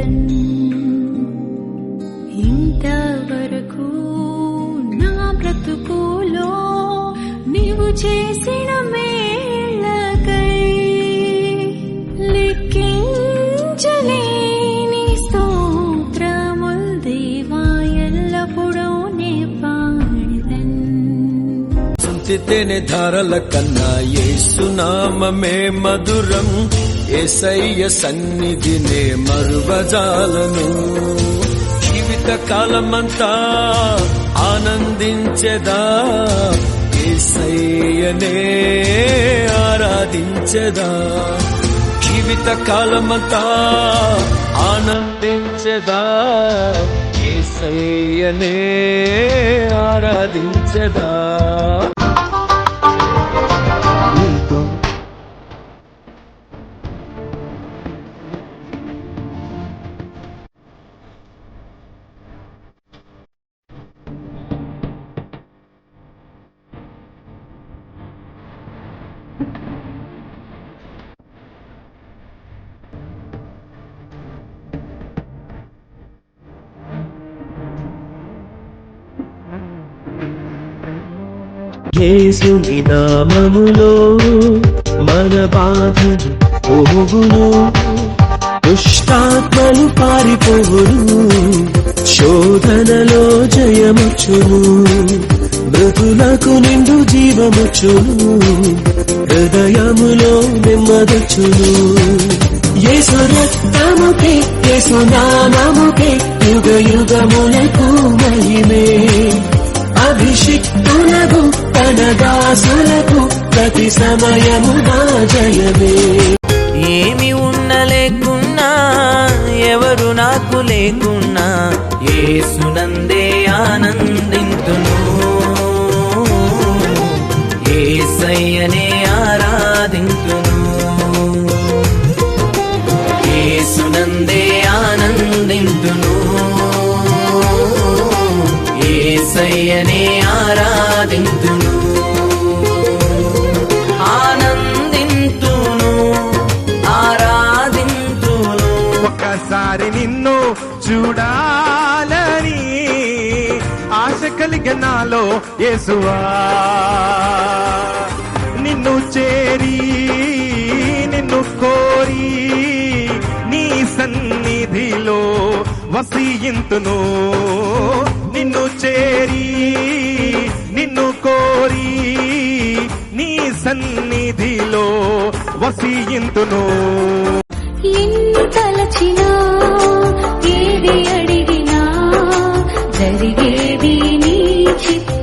పాడిదన్. ఇంతవరకు నా బ్రతుకులో నీవు చేసిన మేళ్ళకై లెక్కించలేని స్తోత్రముల్ దేవా ఎల్లప్పుడూ నే పాడిదన్. సంతితేనే ధారల కన్నా యేసు నామమే మధురం, యేసయ్య సన్నిధినే మరువజాలను. జీవిత కాలమంతా ఆనందించెదా, యేసయ్యనే ఆరాధించెదా. జీవిత కాలమంతా ఆనందించెదా, యేసయ్యనే ఆరాధించెదా. యేసుని నామములో మన బాధలు పోవును, దుష్టాత్మలు పారిపోవును, శోధనలో జయముచ్చును, మృతులకు నిండు జీవముచ్చును, హృదయములో నెమ్మదొచ్చును. యేసు రక్తముకే యేసు నామముకే యుగ యుగములకు మహిమే. అభిషిక్తులకు తన దాసులకు ప్రతి సమయము నా జయమే. ఏమి ఉన్న లేకున్నా ఎవరు నాకు లేకున్నా యేసునందే ఆనందింతును, యేసయ్యనే ఆరాధింతును, యేసునందే ఆనందింతును, యేసయ్యనే ఆరాధింతును, ఆనందింతును, ఆరాధింతును. ఒక్కసారి నిన్ను చూడాలని ఆశ కలిగిన నాలో యేసువా, నిన్ను చేరి నిన్ను కోరి నీ సన్నిధిలో వసింతును. నిన్ను చేరి నిన్ను కోరి నీ సన్నిధిలో వసింతును. ఎన్ని తలచినా ఏది అడిగినా జరిగేది నీ చిత్తం.